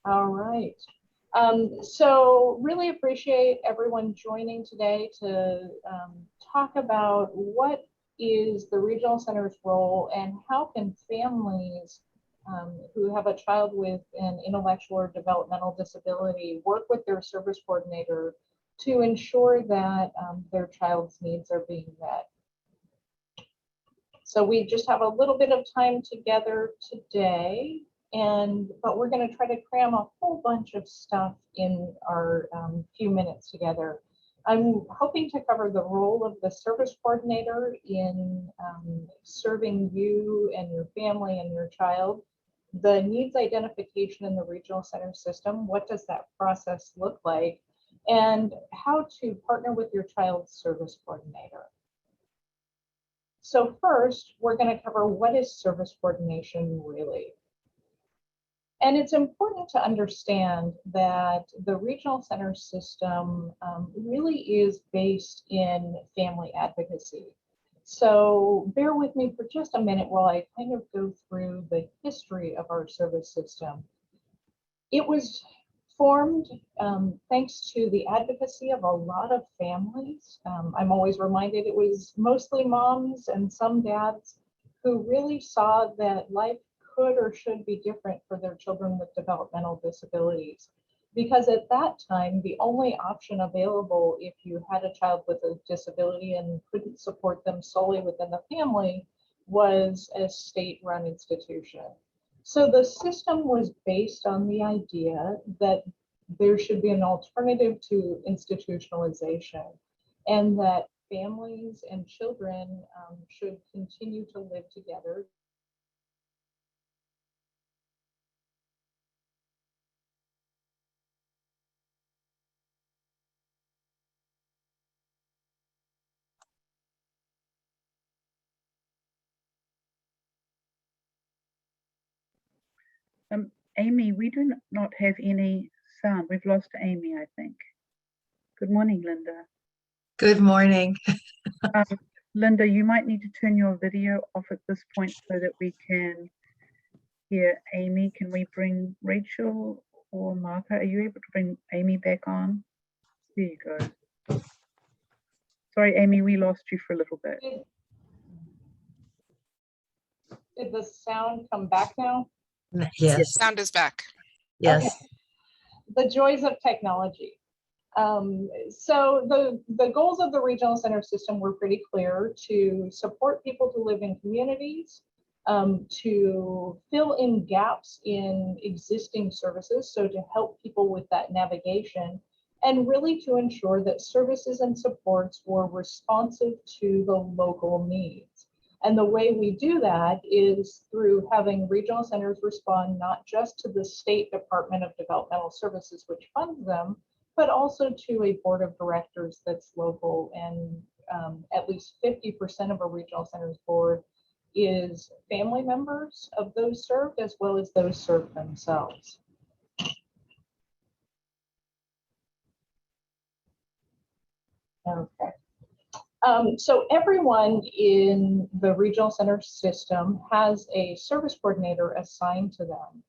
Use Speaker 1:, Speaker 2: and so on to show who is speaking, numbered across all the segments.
Speaker 1: All right. So really appreciate everyone joining today to talk about what is the regional center's role and how can families who have a child with an intellectual or developmental disability work with their service coordinator to ensure that their child's needs are being met. So we just have a little bit of time together today, but we're going to try to cram a whole bunch of stuff in our few minutes together. I'm hoping to cover the role of the service coordinator in serving you and your family and your child, the needs identification in the regional center system, what does that process look like, and how to partner with your child's service coordinator. So first, we're going to cover what is service coordination really. And it's important to understand that the regional center system really is based in family advocacy. So bear with me for just a minute while I kind of go through the history of our service system. It was formed thanks to the advocacy of a lot of families. I'm always reminded it was mostly moms and some dads who really saw that life could or should be different for their children with developmental disabilities. Because at that time, the only option available if you had a child with a disability and couldn't support them solely within the family was a state-run institution. So the system was based on the idea that there should be an alternative to institutionalization and that families and children should continue to live together.
Speaker 2: Amy, we do not have any sound. We've lost Amy, I think. Good morning, Linda.
Speaker 3: Good morning.
Speaker 2: Linda, you might need to turn your video off at this point so that we can hear Amy. Can we bring Rachel or Martha? Are you able to bring Amy back on? There you go. Sorry, Amy, we lost you for a little bit.
Speaker 1: Did the sound come back now?
Speaker 3: Yes.
Speaker 4: Sound is back.
Speaker 3: Yes.
Speaker 1: Okay. The joys of technology. So the goals of the regional center system were pretty clear: to support people to live in communities, to fill in gaps in existing services, so to help people with that navigation, and really to ensure that services and supports were responsive to the local needs. And the way we do that is through having regional centers respond not just to the State Department of Developmental Services, which funds them, but also to a board of directors that's local, and at least 50% of a regional center's board is family members of those served as well as those served themselves. Okay. So everyone in the regional center system has a service coordinator assigned to them.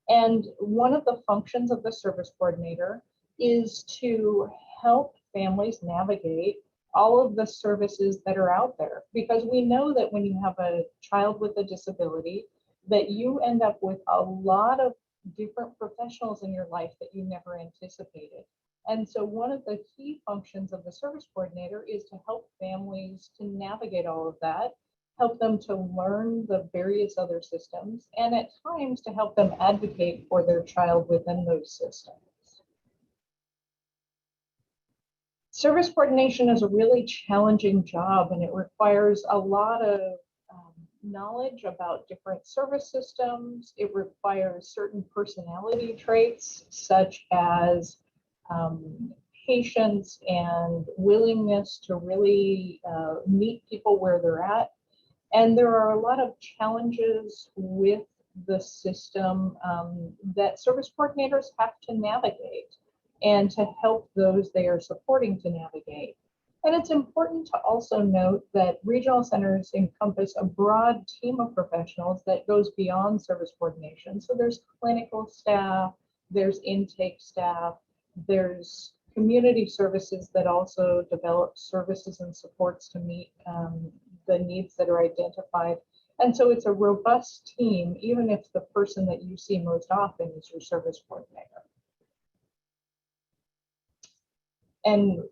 Speaker 1: And one of the functions of the service coordinator is to help families navigate all of the services that are out there. Because we know that when you have a child with a disability, that you end up with a lot of different professionals in your life that you never anticipated. And so one of the key functions of the service coordinator is to help families to navigate all of that, help them to learn the various other systems, and at times to help them advocate for their child within those systems. Service coordination is a really challenging job, and it requires a lot of knowledge about different service systems. It requires certain personality traits, such as patience and willingness to really meet people where they're at. And there are a lot of challenges with the system that service coordinators have to navigate and to help those they are supporting to navigate. And it's important to also note that regional centers encompass a broad team of professionals that goes beyond service coordination. So there's clinical staff, there's intake staff, there's community services that also develop services and supports to meet the needs that are identified. And so it's a robust team, even if the person that you see most often is your service coordinator. And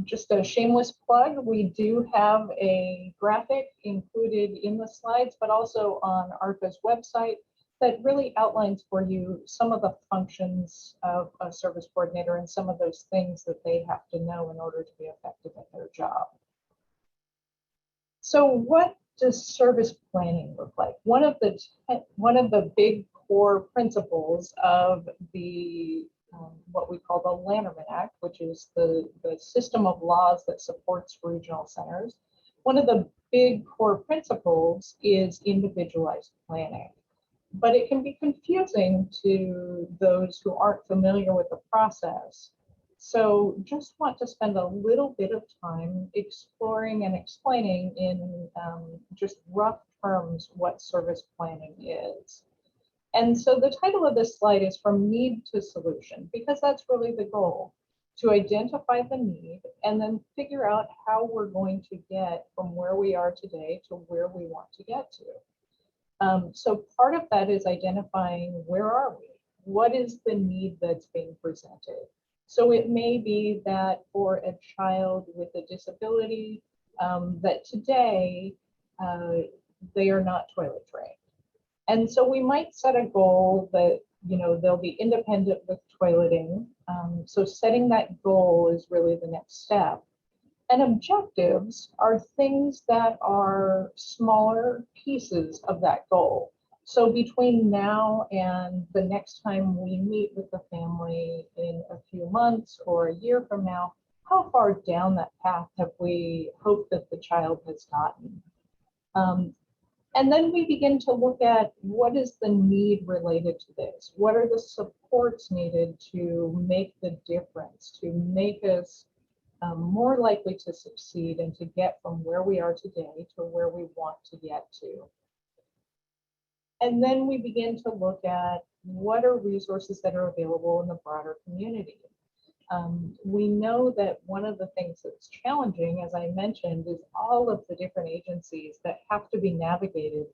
Speaker 1: just a shameless plug, we do have a graphic included in the slides, but also on ARCA's website that really outlines for you some of the functions of a service coordinator and some of those things that they have to know in order to be effective at their job. So what does service planning look like? One of the big core principles of the what we call the Landry Act, which is the system of laws that supports regional centers. One of the big core principles is individualized planning, but it can be confusing to those who aren't familiar with the process. So just want to spend a little bit of time exploring and explaining in just rough terms what service planning is. And so the title of this slide is From Need to Solution, because that's really the goal, to identify the need and then figure out how we're going to get from where we are today to where we want to get to. So part of that is identifying where are we? What is the need that's being presented? So it may be that for a child with a disability, that today they are not toilet trained. And so we might set a goal that, they'll be independent with toileting. So setting that goal is really the next step. And objectives are things that are smaller pieces of that goal. So between now and the next time we meet with the family in a few months or a year from now, how far down that path have we hoped that the child has gotten? And then we begin to look at what is the need related to this? What are the supports needed to make the difference, to make us more likely to succeed and to get from where we are today to where we want to get to? And then we begin to look at what are resources that are available in the broader community. We know that one of the things that's challenging, as I mentioned, is all of the different agencies that have to be navigated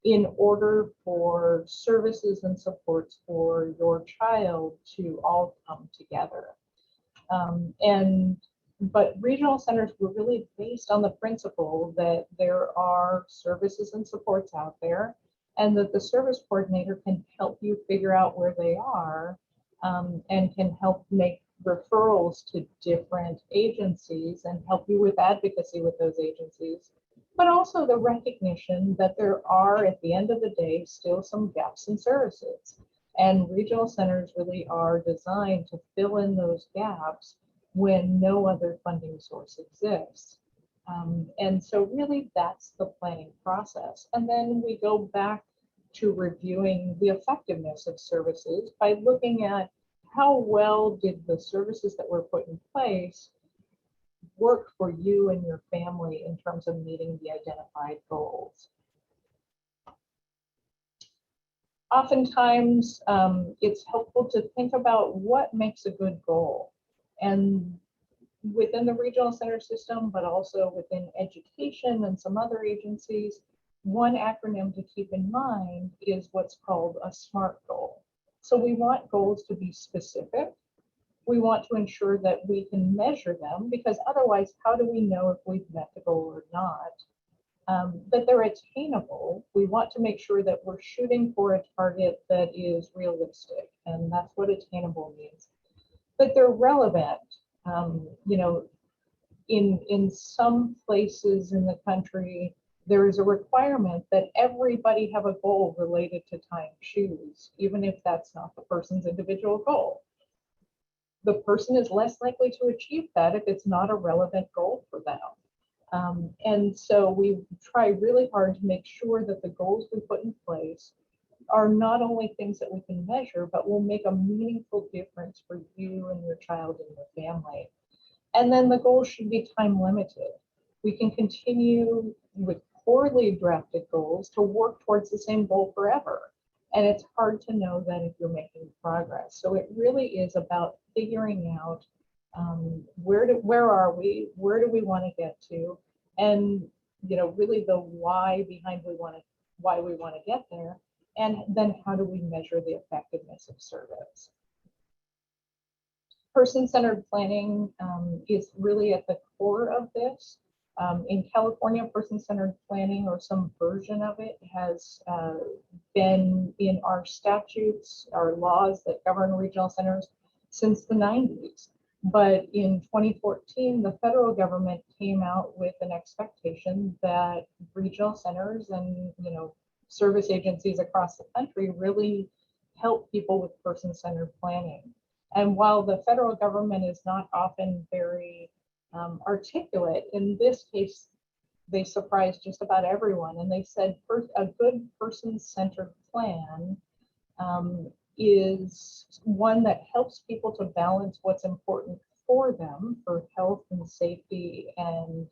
Speaker 1: in order for services and supports for your child to all come together. But regional centers were really based on the principle that there are services and supports out there, and that the service coordinator can help you figure out where they are, and can help make referrals to different agencies and help you with advocacy with those agencies, but also the recognition that there are, at the end of the day, still some gaps in services. And regional centers really are designed to fill in those gaps when no other funding source exists. And so really that's the planning process. And then we go back to reviewing the effectiveness of services by looking at how well did the services that were put in place work for you and your family in terms of meeting the identified goals. Oftentimes, it's helpful to think about what makes a good goal. And within the regional center system, but also within education and some other agencies, one acronym to keep in mind is what's called a SMART goal. So we want goals to be specific. We want to ensure that we can measure them, because otherwise, how do we know if we've met the goal or not? That they're attainable. We want to make sure that we're shooting for a target that is realistic, and that's what attainable means. That they're relevant. In some places in the country, there is a requirement that everybody have a goal related to tying shoes, even if that's not the person's individual goal. The person is less likely to achieve that if it's not a relevant goal for them. And so we try really hard to make sure that the goals we put in place are not only things that we can measure, but will make a meaningful difference for you and your child and your family. And then the goals should be time limited. We can continue with poorly drafted goals to work towards the same goal forever. And it's hard to know that if you're making progress. So it really is about figuring out where are we, where do we want to get to, and really the why behind why we want to get there, and then how do we measure the effectiveness of service. Person-centered planning is really at the core of this. In California, person-centered planning, or some version of it, has been in our statutes, our laws that govern regional centers since the 90s. But in 2014, the federal government came out with an expectation that regional centers and service agencies across the country really help people with person-centered planning. And while the federal government is not often very articulate, in this case, they surprised just about everyone. And they said a good person-centered plan is one that helps people to balance what's important for them, for health and safety and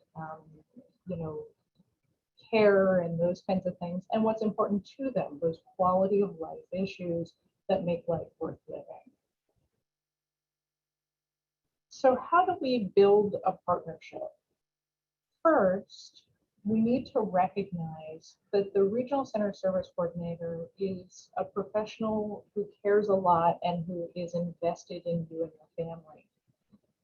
Speaker 1: care and those kinds of things, and what's important to them, those quality of life issues that make life worth living. So how do we build a partnership? First, we need to recognize that the regional center service coordinator is a professional who cares a lot and who is invested in you and your family.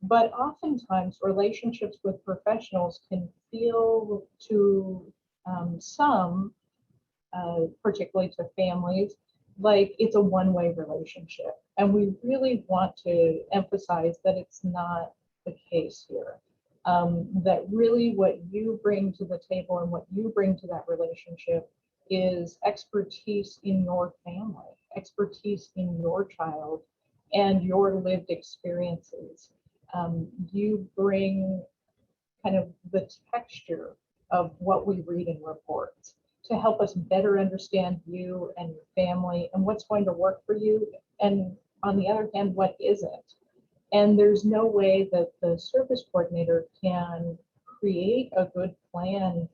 Speaker 1: But oftentimes relationships with professionals can feel to some, particularly to families, like it's a one-way relationship. And we really want to emphasize that it's not the case here. That really what you bring to the table and what you bring to that relationship is expertise in your family, expertise in your child, and your lived experiences. You bring kind of the texture of what we read in reports to help us better understand you and your family and what's going to work for you, and on the other hand, what isn't. And there's no way that the service coordinator can create a good plan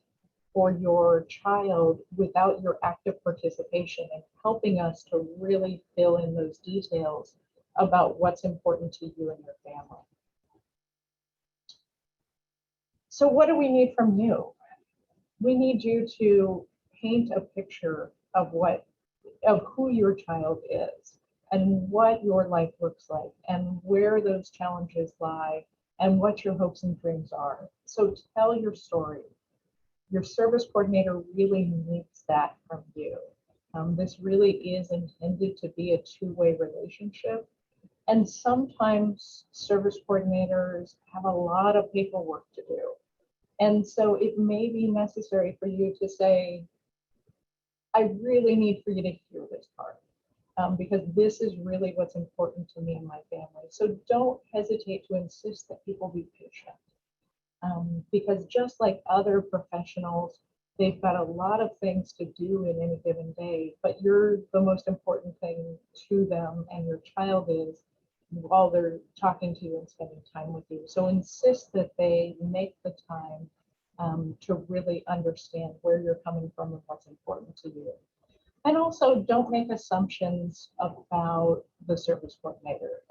Speaker 1: for your child without your active participation and helping us to really fill in those details about what's important to you and your family. So what do we need from you? We need you to paint a picture of who your child is and what your life looks like and where those challenges lie and what your hopes and dreams are. So tell your story. Your service coordinator really needs that from you. This really is intended to be a two-way relationship. And sometimes service coordinators have a lot of paperwork to do. And so it may be necessary for you to say, I really need for you to hear this part because this is really what's important to me and my family. So don't hesitate to insist that people be patient because just like other professionals, they've got a lot of things to do in any given day, but you're the most important thing to them and your child is while they're talking to you and spending time with you. So insist that they make the time to really understand where you're coming from and what's important to you. And also don't make assumptions about the service coordinator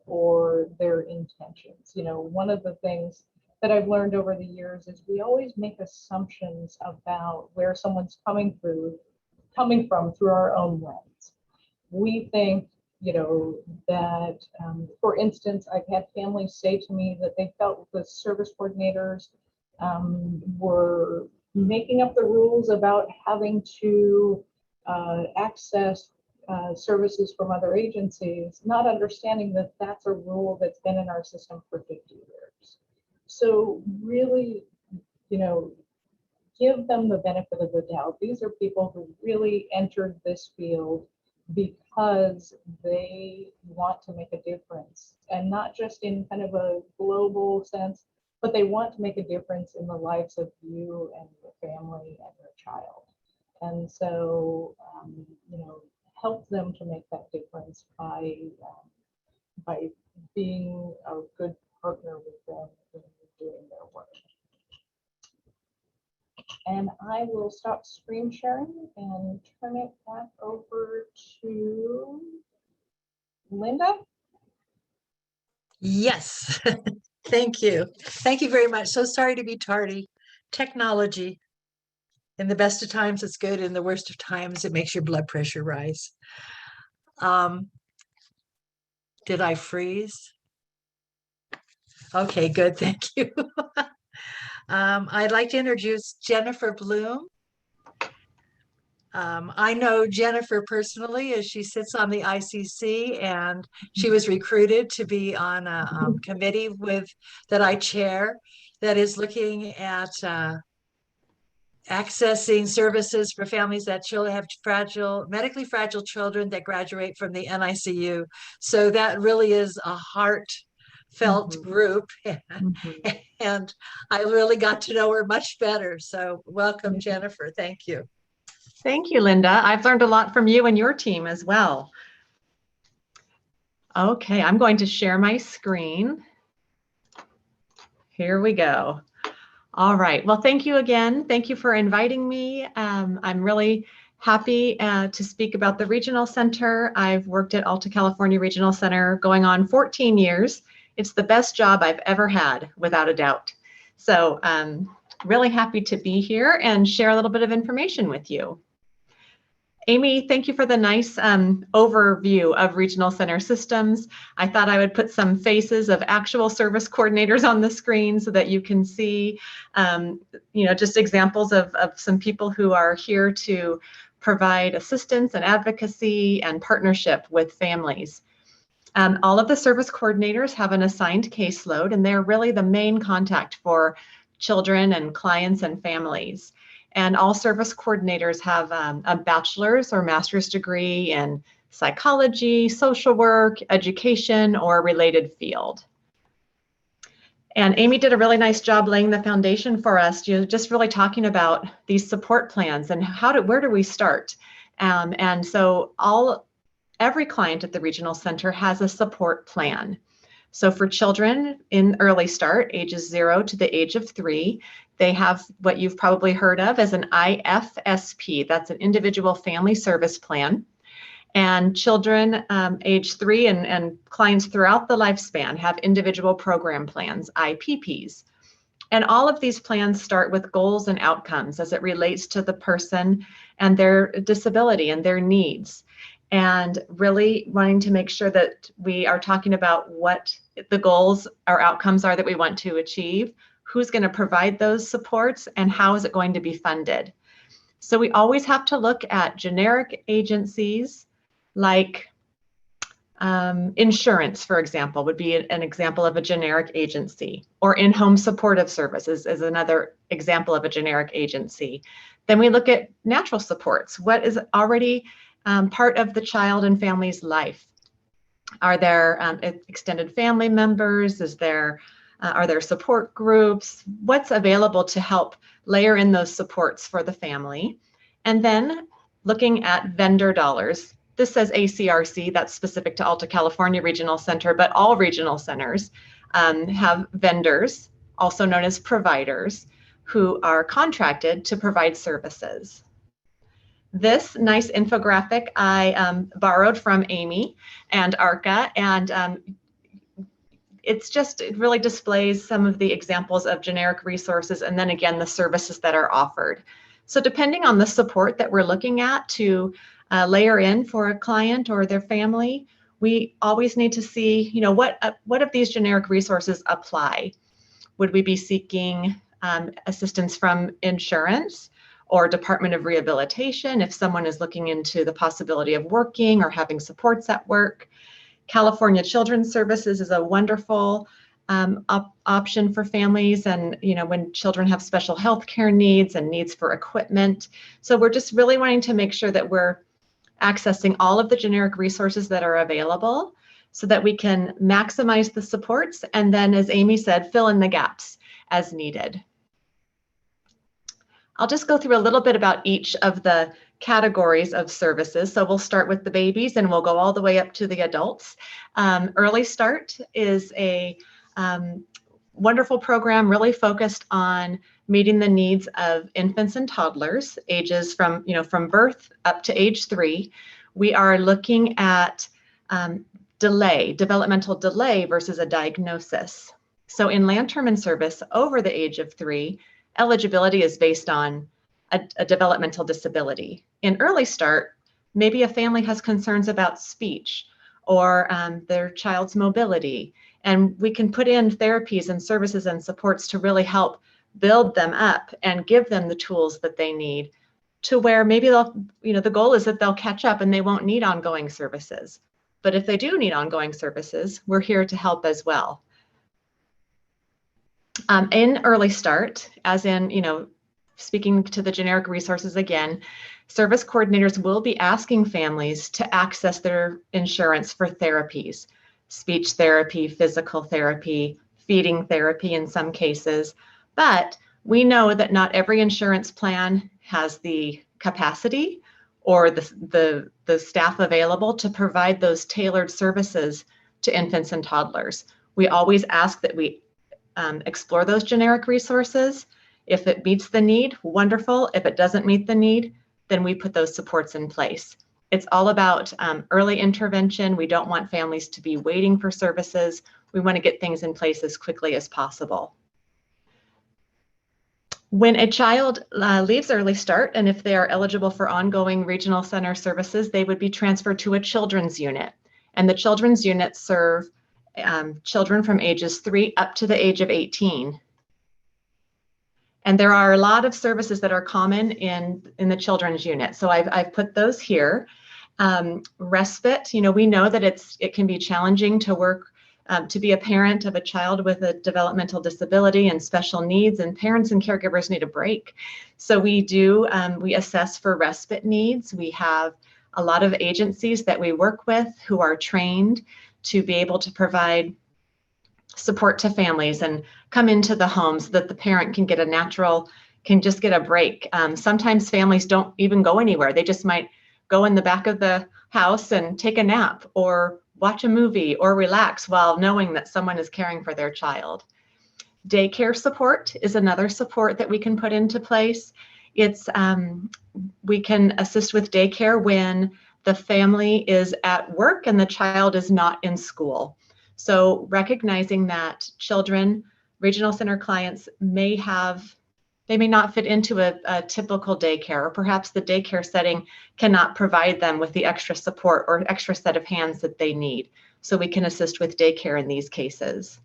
Speaker 1: or their intentions. One of the things that I've learned over the years is we always make assumptions about where someone's coming from through our own lens. We think that, for instance, I've had families say to me that they felt the service coordinators were making up the rules about having to access services from other agencies, not understanding that that's a rule that's been in our system for 50 years. So really, give them the benefit of the doubt. These are people who really entered this field because they want to make a difference, and not just in kind of a global sense, but they want to make a difference in the lives of you and your family and your child. And so, help them to make that difference by being a good partner with them in doing their work. And I will stop screen sharing and turn it back over to Linda.
Speaker 3: Yes. Thank you. Thank you very much. So sorry to be tardy. Technology. In the best of times, it's good. In the worst of times, it makes your blood pressure rise. Did I freeze? Okay, good. Thank you. I'd like to introduce Jennifer Bloom. I know Jennifer personally as she sits on the ICC, and she was recruited to be on a committee that I chair that is looking at accessing services for families that have medically fragile children that graduate from the NICU. So that really is a heartfelt group. And I really got to know her much better. So welcome, Jennifer. Thank you.
Speaker 4: Thank you, Linda. I've learned a lot from you and your team as well. Okay, I'm going to share my screen. Here we go. All right. Well, thank you again. Thank you for inviting me. I'm really happy to speak about the Regional Center. I've worked at Alta California Regional Center going on 14 years. It's the best job I've ever had, without a doubt. So really happy to be here and share a little bit of information with you. Amy, thank you for the nice overview of regional center systems. I thought I would put some faces of actual service coordinators on the screen so that you can see, just examples of some people who are here to provide assistance and advocacy and partnership with families. All of the service coordinators have an assigned caseload, and they're really the main contact for children and clients and families. And all service coordinators have a bachelor's or master's degree in psychology, social work, education, or related field. And Amy did a really nice job laying the foundation for us, just really talking about these support plans and where do we start? And so every client at the Regional Center has a support plan. So for children in early start, ages 0 to the age of 3, they have what you've probably heard of as an IFSP. That's an individual family service plan. And children age 3 and clients throughout the lifespan have individual program plans, IPPs. And all of these plans start with goals and outcomes as it relates to the person and their disability and their needs. And really wanting to make sure that we are talking about what the goals or outcomes are that we want to achieve, who's going to provide those supports, and how is it going to be funded. So we always have to look at generic agencies like insurance, for example, would be an example of a generic agency, or in-home supportive services is another example of a generic agency. Then we look at natural supports. What is already part of the child and family's life? Are there extended family members? Are there support groups? What's available to help layer in those supports for the family? And then looking at vendor dollars. This says ACRC, that's specific to Alta California Regional Center, but all regional centers have vendors, also known as providers, who are contracted to provide services. This nice infographic I borrowed from Amy and ARCA, and it really displays some of the examples of generic resources, and then again, the services that are offered. So depending on the support that we're looking at to layer in for a client or their family, we always need to see, what of these generic resources apply? Would we be seeking assistance from insurance or Department of Rehabilitation if someone is looking into the possibility of working or having supports at work? California Children's Services is a wonderful option for families, and when children have special health care needs and needs for equipment. So we're just really wanting to make sure that we're accessing all of the generic resources that are available so that we can maximize the supports, and then, as Amy said, fill in the gaps as needed. I'll just go through a little bit about each of the categories of services. So we'll start with the babies and we'll go all the way up to the adults. Early Start is a wonderful program really focused on meeting the needs of infants and toddlers, ages from birth up to age 3. We are looking at developmental delay versus a diagnosis. So in land term and service over the age of 3, eligibility is based on a developmental disability. In early start, maybe a family has concerns about speech or their child's mobility, and we can put in therapies and services and supports to really help build them up and give them the tools that they need to where maybe they'll, the goal is that they'll catch up and they won't need ongoing services. But if they do need ongoing services, we're here to help as well. In early start, as in, speaking to the generic resources again, service coordinators will be asking families to access their insurance for therapies, speech therapy, physical therapy, feeding therapy in some cases. But we know that not every insurance plan has the capacity or the staff available to provide those tailored services to infants and toddlers. We always ask that we explore those generic resources. If it meets the need, wonderful. If it doesn't meet the need, then we put those supports in place. It's all about early intervention. We don't want families to be waiting for services. We want to get things in place as quickly as possible. When a child leaves early start, and if they are eligible for ongoing regional center services, they would be transferred to a children's unit. And the children's units serve children from ages 3 up to the age of 18. And there are a lot of services that are common in the children's unit. So I've put those here. Respite, we know that it can be challenging to work, to be a parent of a child with a developmental disability and special needs, and parents and caregivers need a break. So we assess for respite needs. We have a lot of agencies that we work with who are trained to be able to provide support to families and come into the home so that the parent can just get a break. Sometimes families don't even go anywhere. They just might go in the back of the house and take a nap or watch a movie or relax while knowing that someone is caring for their child. Daycare support is another support that we can put into place. We can assist with daycare when the family is at work and the child is not in school. So recognizing that regional center clients may not fit into a typical daycare, or perhaps the daycare setting cannot provide them with the extra support or extra set of hands that they need. So we can assist with daycare in these cases.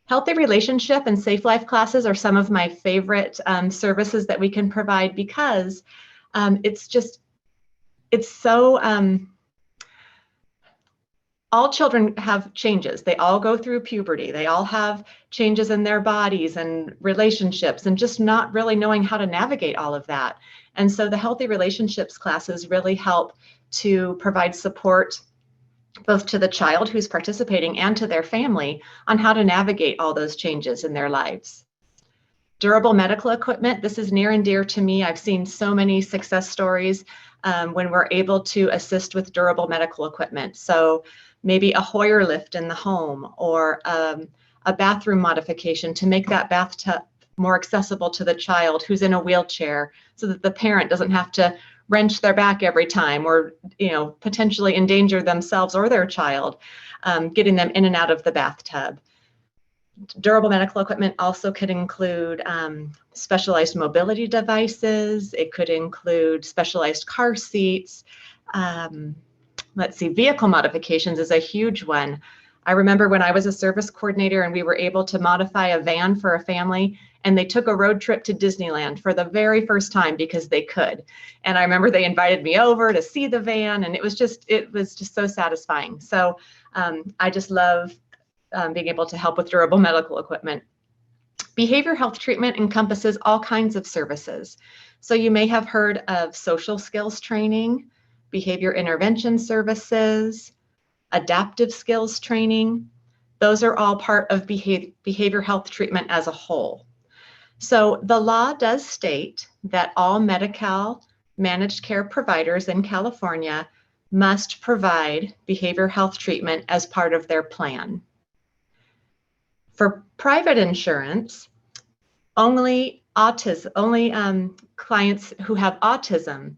Speaker 4: Healthy relationship and safe life classes are some of my favorite services that we can provide because it's so, all children have changes. They all go through puberty. They all have changes in their bodies and relationships and just not really knowing how to navigate all of that. And so the healthy relationships classes really help to provide support both to the child who's participating and to their family on how to navigate all those changes in their lives. Durable medical equipment, this is near and dear to me. I've seen so many success stories when we're able to assist with durable medical equipment. So maybe a Hoyer lift in the home or a bathroom modification to make that bathtub more accessible to the child who's in a wheelchair so that the parent doesn't have to wrench their back every time or potentially endanger themselves or their child getting them in and out of the bathtub. Durable medical equipment also could include specialized mobility devices. It could include specialized car seats. Vehicle modifications is a huge one. I remember when I was a service coordinator and we were able to modify a van for a family, and they took a road trip to Disneyland for the very first time because they could. And I remember they invited me over to see the van, and it was just so satisfying. So I just love being able to help with durable medical equipment. Behavior health treatment encompasses all kinds of services. So you may have heard of social skills training, behavior intervention services, adaptive skills training. Those are all part of behavior health treatment as a whole. So the law does state that all Medi-Cal managed care providers in California must provide behavior health treatment as part of their plan. For private insurance, only clients who have autism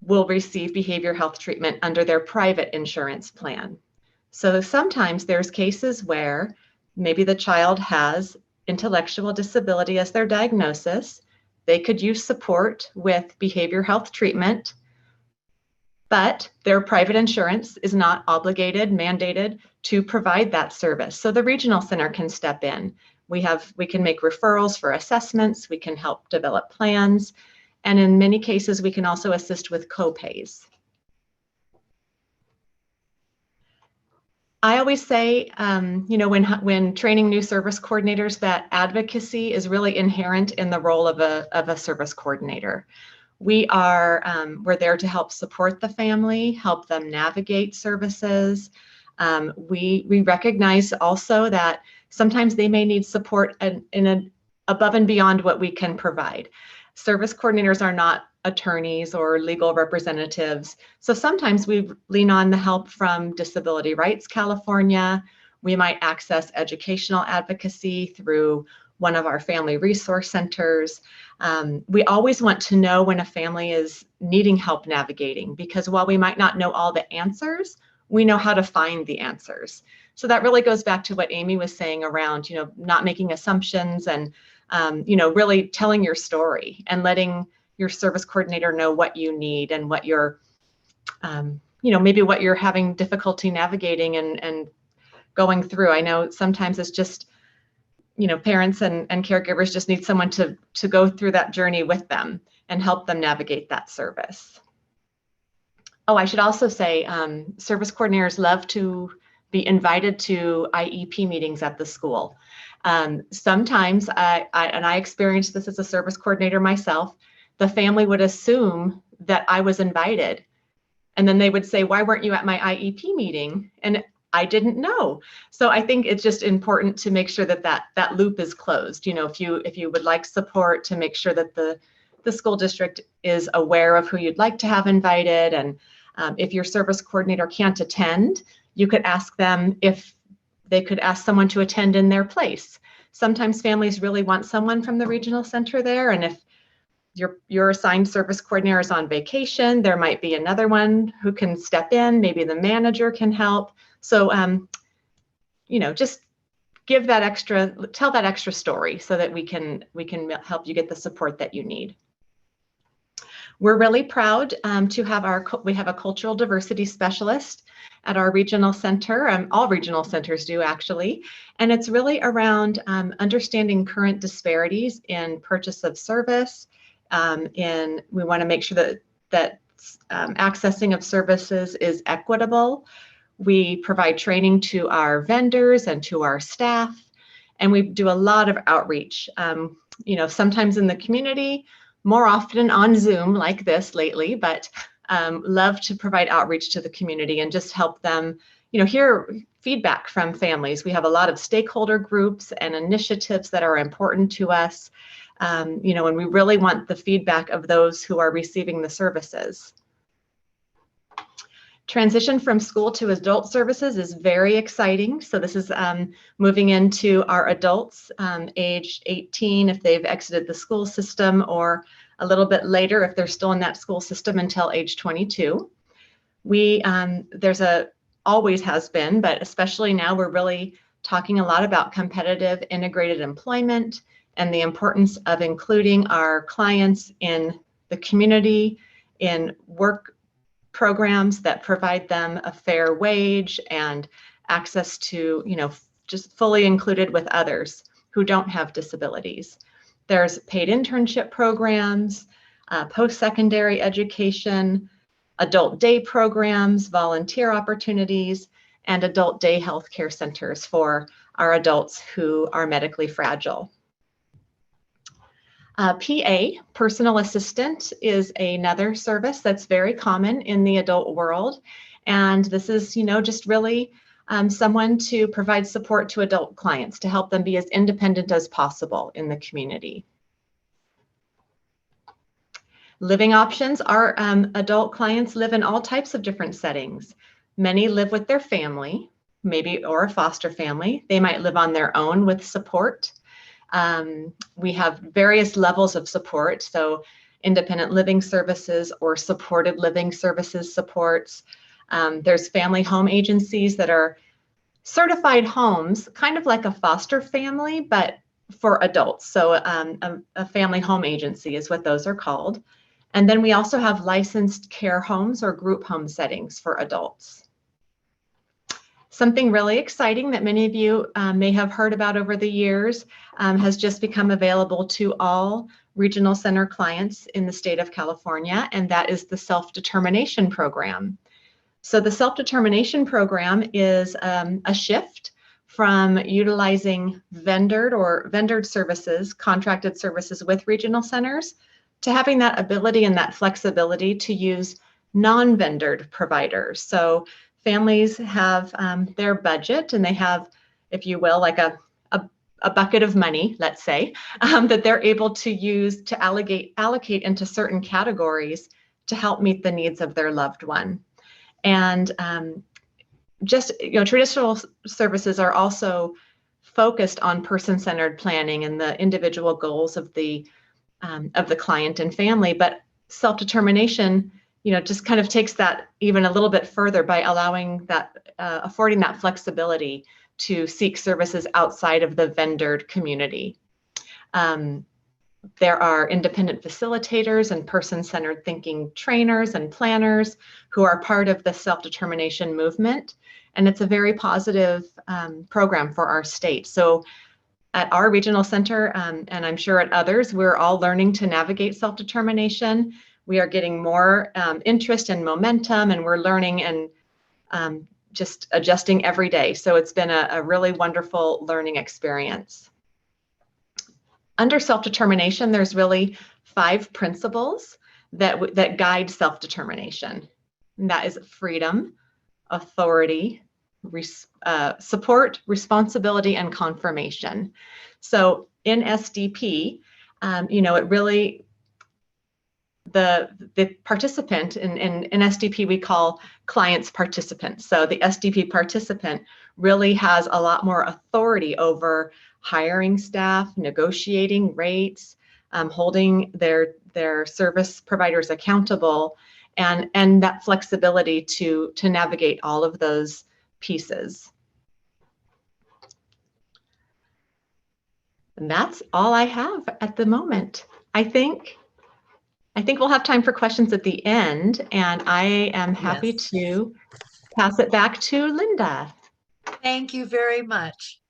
Speaker 4: will receive behavior health treatment under their private insurance plan. So sometimes there's cases where maybe the child has intellectual disability as their diagnosis. They could use support with behavior health treatment, but their private insurance is not obligated, mandated to provide that service. So the regional center can step in. We can make referrals for assessments, we can help develop plans, and in many cases, we can also assist with co-pays. I always say, when training new service coordinators, that advocacy is really inherent in the role of a service coordinator. We're there to help support the family, help them navigate services. We recognize also that sometimes they may need support above and beyond what we can provide. Service coordinators are not attorneys or legal representatives. So sometimes we lean on the help from Disability Rights California. We might access educational advocacy through one of our family resource centers. We always want to know when a family is needing help navigating, because while we might not know all the answers, we know how to find the answers. So that really goes back to what Amy was saying around, not making assumptions and, really telling your story and letting your service coordinator know what you need and what you're, maybe what you're having difficulty navigating and going through. I know sometimes it's just, parents and caregivers just need someone to go through that journey with them and help them navigate that service. Oh, I should also say, service coordinators love to be invited to IEP meetings at the school. Sometimes, I experienced this as a service coordinator myself, the family would assume that I was invited. And then they would say, why weren't you at my IEP meeting? And I didn't know. So I think it's just important to make sure that loop is closed. If you would like support, to make sure that the school district is aware of who you'd like to have invited. And if your service coordinator can't attend, you could ask them if they could ask someone to attend in their place. Sometimes families really want someone from the regional center there. And if your assigned service coordinator is on vacation, there might be another one who can step in. Maybe the manager can help. So, just tell that extra story so that we can help you get the support that you need. We're really proud to have we have a cultural diversity specialist at our regional center. All regional centers do, actually. And it's really around understanding current disparities in purchase of service. We want to make sure that accessing of services is equitable. We provide training to our vendors and to our staff, and we do a lot of outreach. Sometimes in the community, more often on Zoom like this lately, but love to provide outreach to the community and just help them, hear feedback from families. We have a lot of stakeholder groups and initiatives that are important to us, and we really want the feedback of those who are receiving the services. Transition from school to adult services is very exciting. So this is moving into our adults aged 18 if they've exited the school system, or a little bit later if they're still in that school system until age 22. Always has been, but especially now, we're really talking a lot about competitive integrated employment and the importance of including our clients in the community, in work programs that provide them a fair wage and access to, just fully included with others who don't have disabilities. There's paid internship programs, post-secondary education, adult day programs, volunteer opportunities, and adult day healthcare centers for our adults who are medically fragile. PA, personal assistant, is another service that's very common in the adult world. And this is, just really someone to provide support to adult clients to help them be as independent as possible in the community. Living options. Our adult clients live in all types of different settings. Many live with their family, maybe, or a foster family. They might live on their own with support. We have various levels of support, so independent living services or supported living services supports. There's family home agencies that are certified homes, kind of like a foster family, but for adults. So a family home agency is what those are called. And then we also have licensed care homes or group home settings for adults. Something really exciting that many of you may have heard about over the years has just become available to all regional center clients in the state of California, and that is the self-determination program. So the self-determination program is a shift from utilizing vendored services, contracted services with regional centers, to having that ability and that flexibility to use non-vendored providers. So families have their budget, and they have, if you will, like a bucket of money, let's say, that they're able to use to allocate into certain categories to help meet the needs of their loved one. And just, traditional services are also focused on person-centered planning and the individual goals of the client and family, but self-determination, just kind of takes that even a little bit further by allowing that, affording that flexibility to seek services outside of the vendored community. There are independent facilitators and person-centered thinking trainers and planners who are part of the self-determination movement. And it's a very positive program for our state. So at our regional center, and I'm sure at others, we're all learning to navigate self-determination. We are getting more interest and momentum, and we're learning and just adjusting every day. So it's been a really wonderful learning experience. Under self-determination, there's really 5 principles that guide self-determination. And that is freedom, authority, support, responsibility, and confirmation. So in SDP, it really, the participant in SDP, we call clients participants. So the SDP participant really has a lot more authority over hiring staff, negotiating rates, holding their service providers accountable, and that flexibility to navigate all of those pieces. And that's all I have at the moment. I think we'll have time for questions at the end, and I am happy to pass it back to Linda.
Speaker 3: Thank you very much.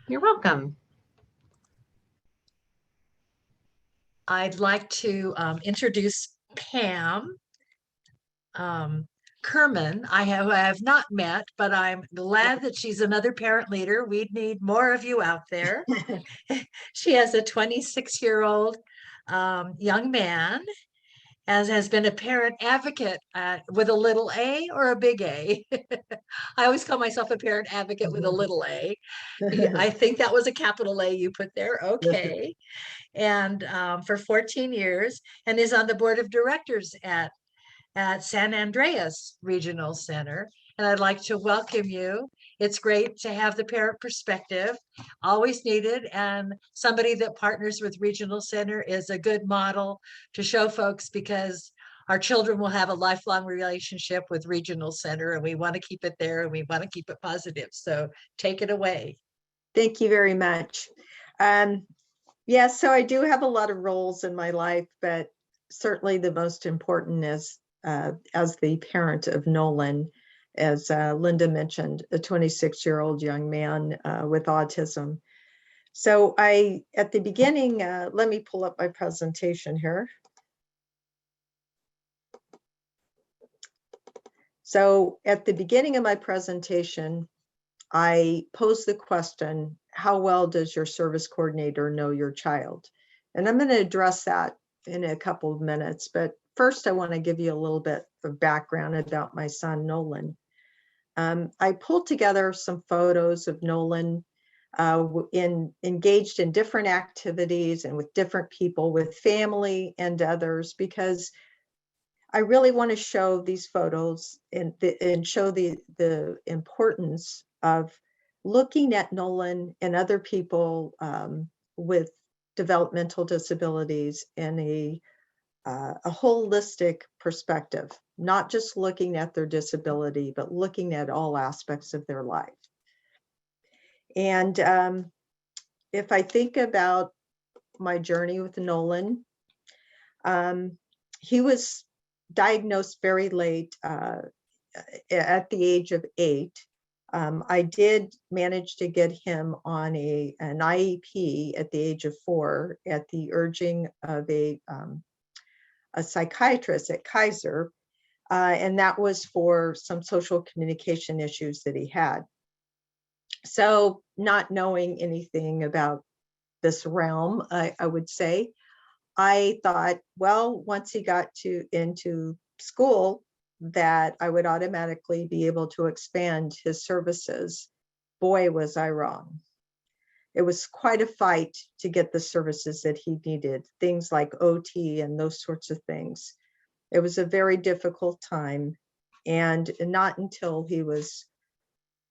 Speaker 4: You're welcome.
Speaker 3: I'd like to introduce Pam. Kerman, I have not met, but I'm glad that she's another parent leader. We'd need more of you out there. She has a 26-year-old young man, as has been a parent advocate with a little a or a big A. I always call myself a parent advocate with a little a. I think that was a capital A you put there. Okay. And for 14 years, and is on the board of directors at San Andreas Regional Center. And I'd like to welcome you. It's great to have the parent perspective, always needed. And somebody that partners with Regional Center is a good model to show folks, because our children will have a lifelong relationship with Regional Center, and we want to keep it there, and we want to keep it positive. So take it away.
Speaker 5: Thank you very much. So I do have a lot of roles in my life, but certainly the most important is as the parent of Nolan, as Linda mentioned, a 26-year-old young man with autism. So at the beginning, let me pull up my presentation here. So at the beginning of my presentation, I posed the question, how well does your service coordinator know your child? And I'm going to address that in a couple of minutes, but first I want to give you a little bit of background about my son, Nolan. I pulled together some photos of Nolan engaged in different activities and with different people, with family and others, because I really want to show these photos and show the importance of looking at Nolan and other people with developmental disabilities in a holistic perspective, not just looking at their disability, but looking at all aspects of their life. And if I think about my journey with Nolan, he was diagnosed very late at the age of 8. I did manage to get him on an IEP at the age of 4 at the urging of a psychiatrist at Kaiser, and that was for some social communication issues that he had. So not knowing anything about this realm, I would say, I thought, well, once he got into school, that I would automatically be able to expand his services. Boy, was I wrong. It was quite a fight to get the services that he needed, things like OT and those sorts of things. It was a very difficult time, and not until he was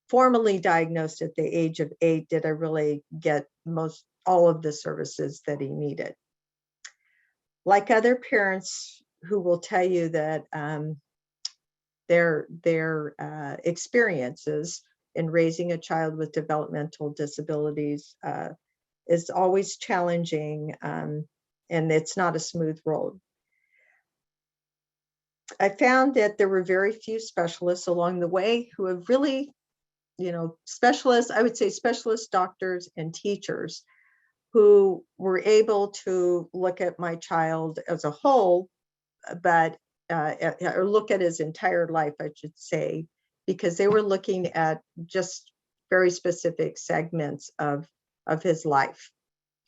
Speaker 5: formally diagnosed at the age of 8 did I really get all of the services that he needed. Like other parents who will tell you that their experiences in raising a child with developmental disabilities is always challenging, and it's not a smooth road. I found that there were very few specialists along the way who have really, specialists, I would say specialist doctors and teachers who were able to look at my child as a whole, but or look at his entire life, I should say, because they were looking at just very specific segments of his life.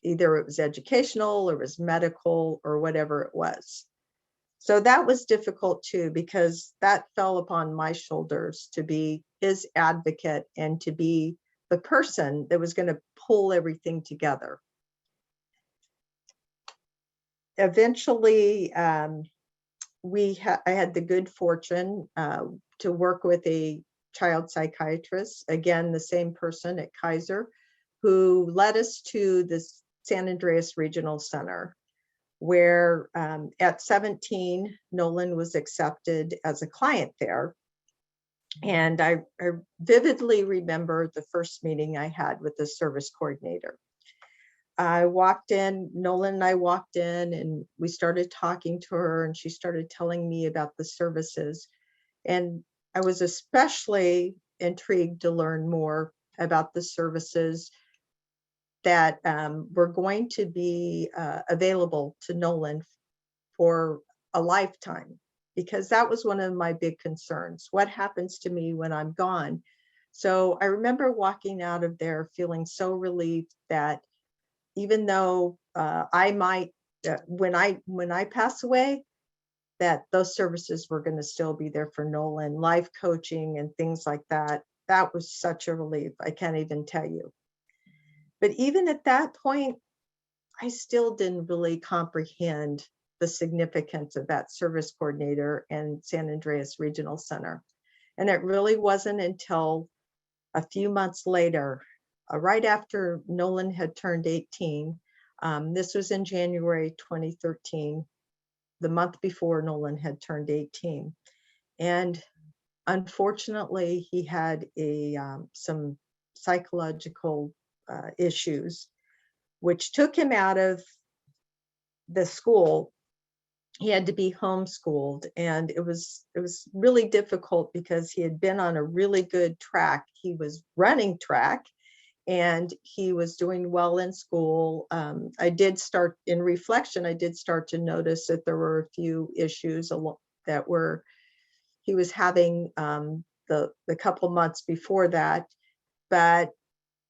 Speaker 5: Either it was educational or it was medical or whatever it was. So that was difficult too, because that fell upon my shoulders to be his advocate and to be the person that was going to pull everything together. Eventually, I had the good fortune to work with a child psychiatrist, again, the same person at Kaiser, who led us to the San Andreas Regional Center, where at 17, Nolan was accepted as a client there. And I vividly remember the first meeting I had with the service coordinator. I walked in, Nolan and I walked in, and we started talking to her, and she started telling me about the services. And I was especially intrigued to learn more about the services that were going to be available to Nolan for a lifetime, because that was one of my big concerns. What happens to me when I'm gone? So I remember walking out of there feeling so relieved that even though I might, when I pass away, that those services were going to still be there for Nolan, life coaching and things like that. That was such a relief. I can't even tell you. But even at that point, I still didn't really comprehend the significance of that service coordinator and San Andreas Regional Center. And it really wasn't until a few months later, right after Nolan had turned 18, this was in January 2013, the month before Nolan had turned 18. And unfortunately, he had some psychological issues, which took him out of the school. He had to be homeschooled, and it was really difficult because he had been on a really good track. He was running track, and he was doing well in school. I did start, in reflection, I did start to notice that there were a few issues that he was having the couple months before that, but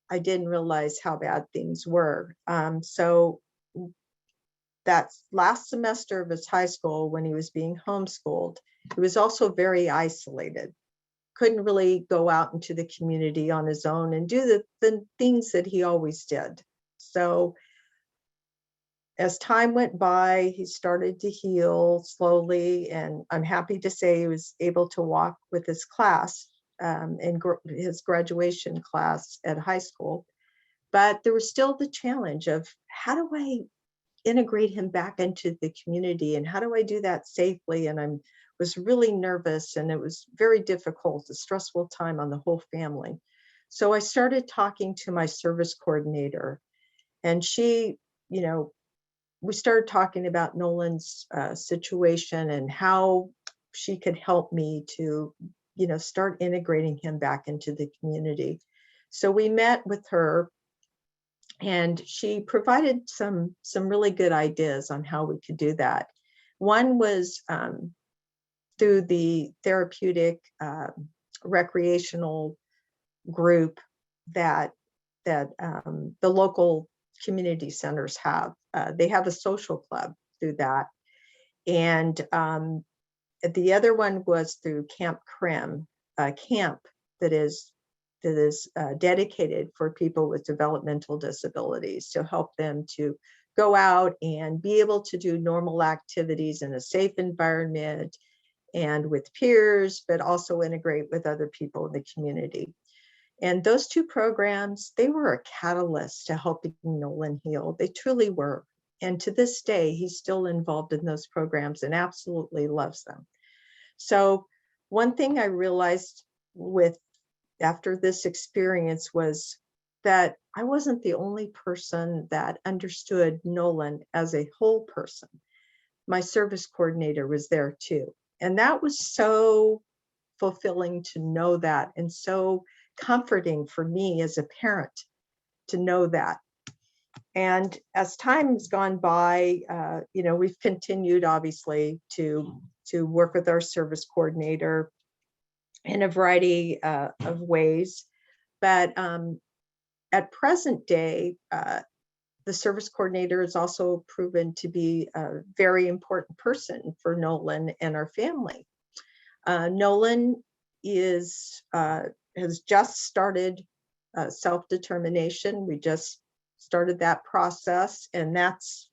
Speaker 5: I didn't realize how bad things were. So that last semester of his high school, when he was being homeschooled, he was also very isolated. Couldn't really go out into the community on his own and do the things that he always did. So as time went by, he started to heal slowly, and I'm happy to say he was able to walk with his class in his graduation class at high school. But there was still the challenge of how do I integrate him back into the community, and how do I do that safely? And I was really nervous, and it was very difficult, a stressful time on the whole family. So I started talking to my service coordinator, and she, you know, we started talking about Nolan's situation and how she could help me to, you know, start integrating him back into the community. So we met with her, and she provided some really good ideas on how we could do that. One was through the therapeutic recreational group that the local community centers have. They have a social club through that. And the other one was through Camp Krim, a camp that is dedicated for people with developmental disabilities, to help them to go out and be able to do normal activities in a safe environment and with peers, but also integrate with other people in the community. And those two programs, they were a catalyst to helping Nolan heal. They truly were. And to this day, he's still involved in those programs and absolutely loves them. So one thing I realized after this experience was that I wasn't the only person that understood Nolan as a whole person. My service coordinator was there too. And that was so fulfilling to know that, and so comforting for me as a parent to know that. And as time has gone by, you know, we've continued obviously to work with our service coordinator in a variety of ways. But at present day, the service coordinator is also proven to be a very important person for Nolan and our family. Nolan has just started self-determination. We just started that process, and that's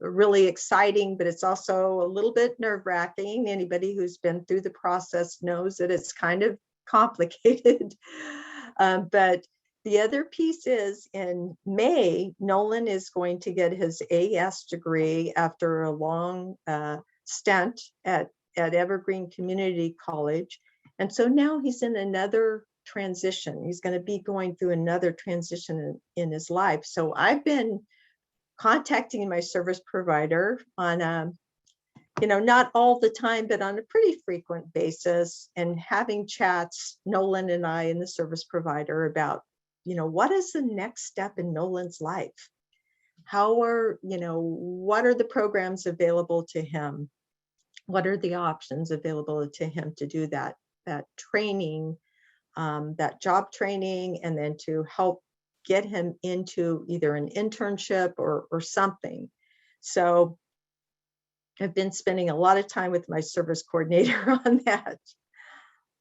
Speaker 5: really exciting, but it's also a little bit nerve-wracking. Anybody who's been through the process knows that it's kind of complicated. But the other piece is, in May, Nolan is going to get his AS degree after a long stint at Evergreen Community College. And so now he's in another transition. He's going to be going through another transition in his life. So I've been contacting my service provider on, you know, not all the time, but on a pretty frequent basis, and having chats, Nolan and I and the service provider, about, you know, what is the next step in Nolan's life? What are the programs available to him? What are the options available to him to do that training, that job training, and then to help get him into either an internship or something. So I've been spending a lot of time with my service coordinator on that.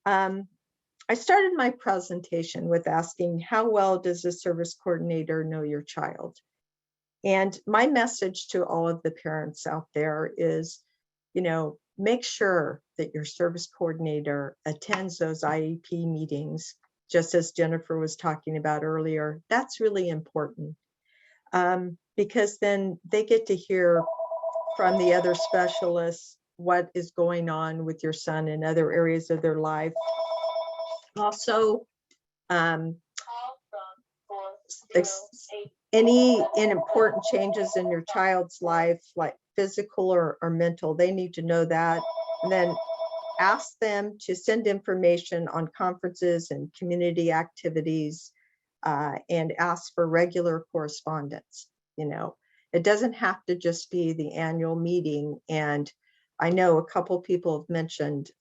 Speaker 5: I started my presentation with asking, how well does a service coordinator know your child? And my message to all of the parents out there is, you know, make sure that your service coordinator attends those IEP meetings, just as Jennifer was talking about earlier. That's really important, because then they get to hear from the other specialists what is going on with your son in other areas of their life. Also, any important changes in your child's life, like physical or mental, they need to know that. And then ask them to send information on conferences and community activities, and ask for regular correspondence. You know, it doesn't have to just be the annual meeting. And I know a couple people have mentioned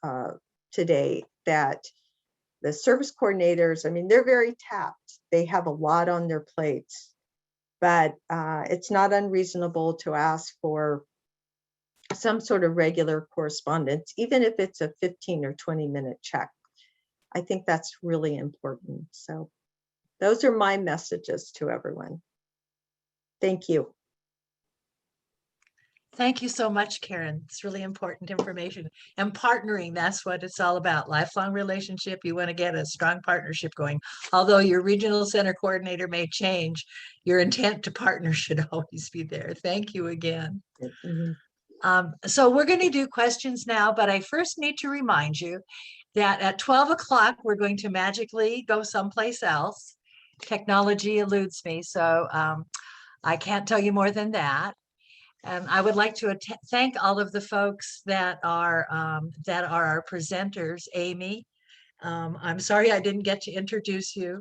Speaker 5: today that the service coordinators, I mean, they're very tapped. They have a lot on their plates, but it's not unreasonable to ask for some sort of regular correspondence, even if it's a 15 or 20-minute check. I think that's really important. So those are my messages to everyone. Thank you.
Speaker 3: Thank you so much, Karen. It's really important information. And partnering, that's what it's all about. Lifelong relationship. You want to get a strong partnership going. Although your regional center coordinator may change, your intent to partner should always be there. Thank you again.
Speaker 5: Mhm.
Speaker 3: So we're going to do questions now, but I first need to remind you that at 12 o'clock, we're going to magically go someplace else. Technology eludes me, so I can't tell you more than that. And I would like to thank all of the folks that are our presenters. Amy, I'm sorry I didn't get to introduce you.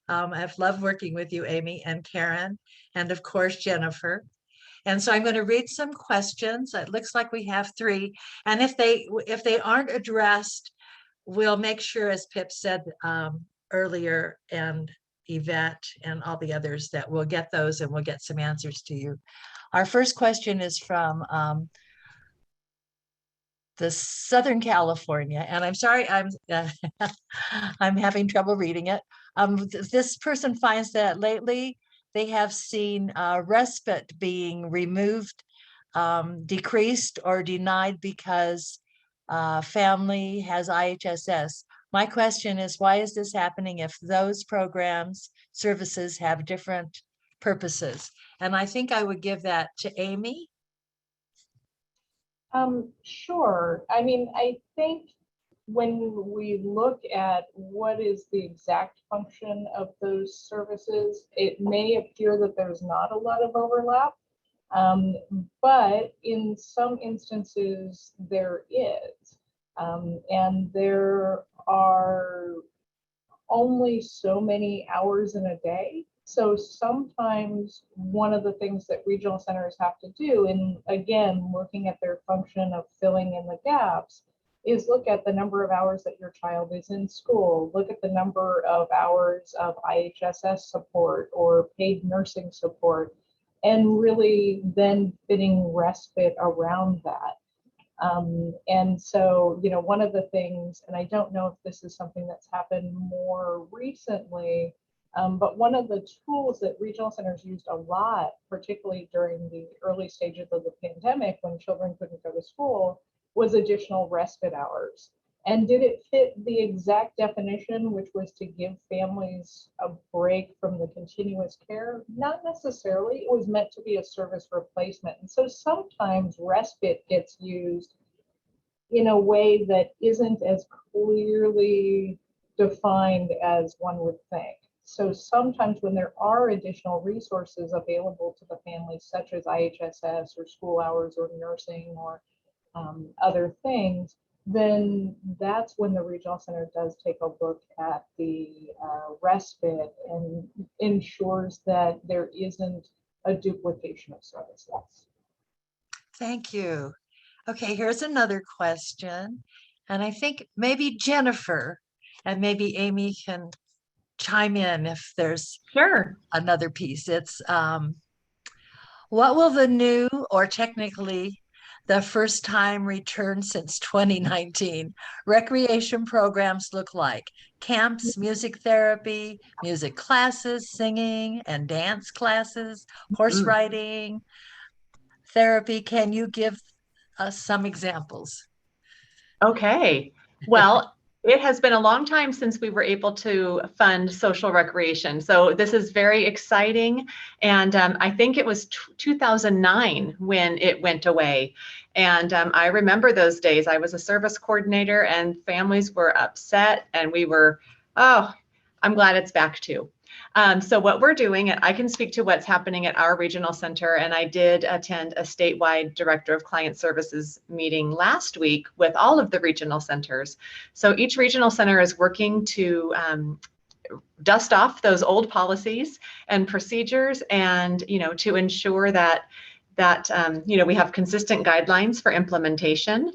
Speaker 3: I've loved working with you, Amy, and Karen, and of course, Jennifer. And so I'm going to read some questions. It looks like we have 3. And if they aren't addressed, we'll make sure, as Pip said earlier, and Yvette and all the others, that we'll get those and we'll get some answers to you. Our first question is from the Southern California, and I'm sorry, I'm having trouble reading it. This person finds that lately they have seen respite being removed, decreased, or denied because family has IHSS. My question is, why is this happening if those programs, services have different purposes? And I think I would give that to Amy.
Speaker 1: Sure. I mean, I think when we look at what is the exact function of those services, it may appear that there's not a lot of overlap, but in some instances there is. And there are only so many hours in a day. So sometimes one of the things that regional centers have to do, and again, looking at their function of filling in the gaps, is look at the number of hours that your child is in school, look at the number of hours of IHSS support or paid nursing support, and really then fitting respite around that. And so, you know, one of the things, and I don't know if this is something that's happened more recently, but one of the tools that regional centers used a lot, particularly during the early stages of the pandemic when children couldn't go to school, was additional respite hours. And did it fit the exact definition, which was to give families a break from the continuous care? Not necessarily. It was meant to be a service replacement. And so sometimes respite gets used in a way that isn't as clearly defined as one would think. So sometimes when there are additional resources available to the families, such as IHSS or school hours or nursing or other things, then that's when the regional center does take a look at the respite and ensures that there isn't a duplication of services.
Speaker 3: Thank you. Okay, here's another question. And I think maybe Jennifer and maybe Amy can chime in if there's
Speaker 4: Sure.
Speaker 3: another piece. It's what will the new, or technically the first time return since 2019, recreation programs look like? Camps, music therapy, music classes, singing and dance classes, horse riding, therapy. Can you give us some examples?
Speaker 4: Okay. Well, it has been a long time since we were able to fund social recreation. So this is very exciting. And I think it was 2009 when it went away. And I remember those days. I was a service coordinator and families were upset and we were, oh, I'm glad it's back too. So what we're doing, and I can speak to what's happening at our regional center, and I did attend a statewide director of client services meeting last week with all of the regional centers. So each regional center is working to dust off those old policies and procedures, and to ensure that we have consistent guidelines for implementation.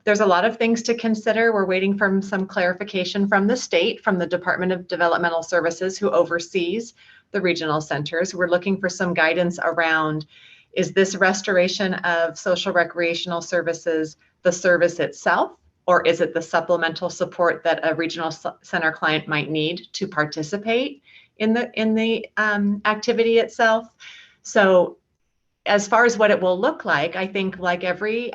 Speaker 4: There's a lot of things to consider. We're waiting for some clarification from the state, from the Department of Developmental Services, who oversees the regional centers. We're looking for some guidance around, is this restoration of social recreational services the service itself, or is it the supplemental support that a regional center client might need to participate in the activity itself? So as far as what it will look like, I think like every,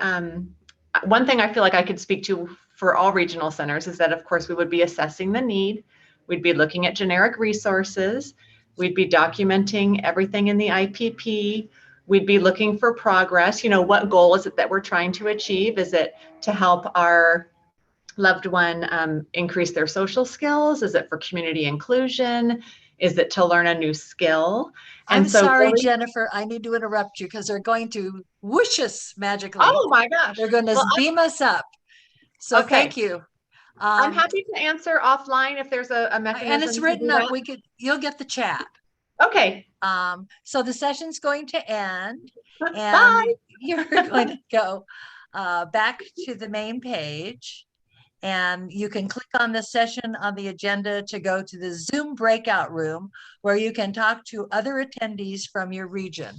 Speaker 4: one thing I feel like I could speak to for all regional centers is that, of course, we would be assessing the need. We'd be looking at generic resources. We'd be documenting everything in the IPP. We'd be looking for progress. You know, what goal is it that we're trying to achieve? Is it to help our loved one increase their social skills? Is it for community inclusion? Is it to learn a new skill?
Speaker 3: I'm
Speaker 4: And so
Speaker 3: sorry,
Speaker 4: really,
Speaker 3: Jennifer, I need to interrupt you because they're going to whoosh us magically.
Speaker 4: oh my gosh.
Speaker 3: They're going to
Speaker 4: Well,
Speaker 3: beam us up. So
Speaker 4: okay.
Speaker 3: thank you.
Speaker 4: I'm happy to answer offline if there's a mechanism.
Speaker 3: And it's
Speaker 4: to
Speaker 3: written
Speaker 4: do
Speaker 3: up.
Speaker 4: that.
Speaker 3: You'll get the chat.
Speaker 4: Okay.
Speaker 3: So the session's going to end, and
Speaker 4: Bye.
Speaker 3: you're going to go back to the main page, and you can click on the session on the agenda to go to the Zoom breakout room where you can talk to other attendees from your region.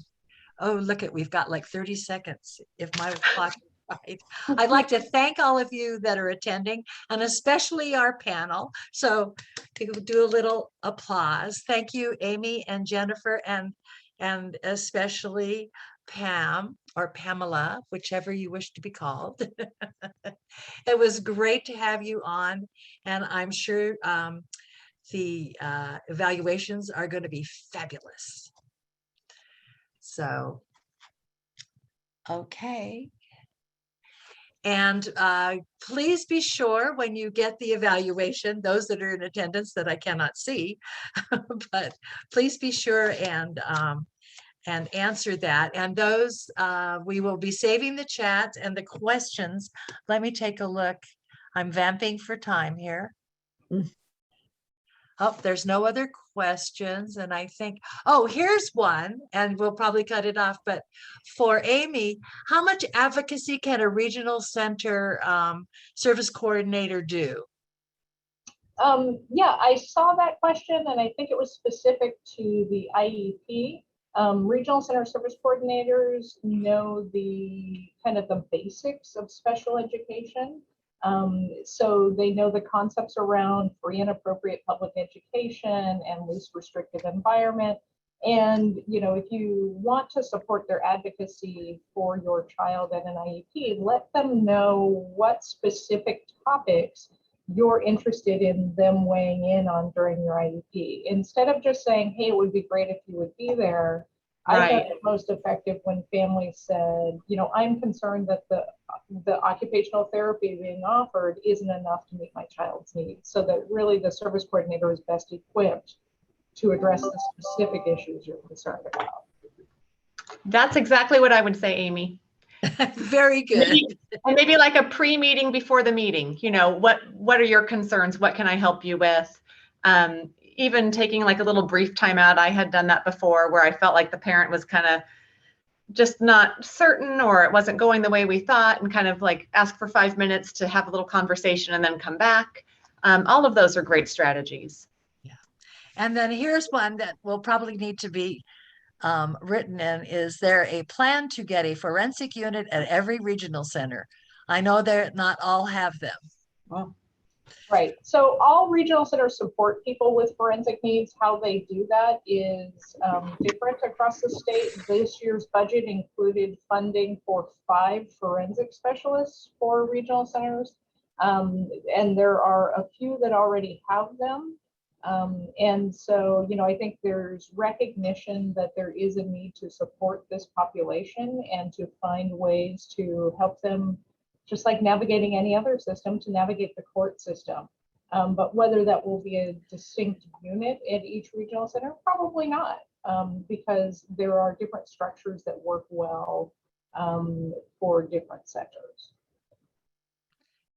Speaker 3: Oh, look at, we've got like 30 seconds if my clock is right. I'd like to thank all of you that are attending, and especially our panel. So you can do a little applause. Thank you, Amy and Jennifer, and especially Pam or Pamela, whichever you wish to be called. It was great to have you on, and I'm sure the evaluations are going to be fabulous. So, okay. And please be sure when you get the evaluation, those that are in attendance that I cannot see, but please be sure and answer that. And those, we will be saving the chat and the questions. Let me take a look. I'm vamping for time here. Oh, there's no other questions. And I think, oh, here's one, and we'll probably cut it off. But for Amy, how much advocacy can a regional center service coordinator do?
Speaker 1: Yeah, I saw that question, and I think it was specific to the IEP. Regional center service coordinators know the kind of the basics of special education. So they know the concepts around free and appropriate public education and least restrictive environment. And, you know, if you want to support their advocacy for your child at an IEP, let them know what specific topics you're interested in them weighing in on during your IEP. Instead of just saying, hey, it would be great if you would be there. I
Speaker 4: Right.
Speaker 1: found it most effective when families said, you know, I'm concerned that the occupational therapy being offered isn't enough to meet my child's needs. So that really the service coordinator is best equipped to address the specific issues you're concerned about.
Speaker 4: That's exactly what I would say, Amy.
Speaker 3: Very good.
Speaker 4: Maybe like a pre-meeting before the meeting, you know, what are your concerns? What can I help you with? Even taking like a little brief time out. I had done that before where I felt like the parent was kind of just not certain, or it wasn't going the way we thought, and kind of like ask for 5 minutes to have a little conversation and then come back. All of those are great strategies.
Speaker 3: Yeah. And then here's one that will probably need to be written in. Is there a plan to get a forensic unit at every regional center? I know they're not all have them.
Speaker 1: Wow. Right. So all regional centers support people with forensic needs. How they do that is different across the state. This year's budget included funding for 5 forensic specialists for regional centers. And there are a few that already have them. And so, you know, I think there's recognition that there is a need to support this population and to find ways to help them, just like navigating any other system, to navigate the court system. But whether that will be a distinct unit at each regional center, probably not, because there are different structures that work well for different sectors.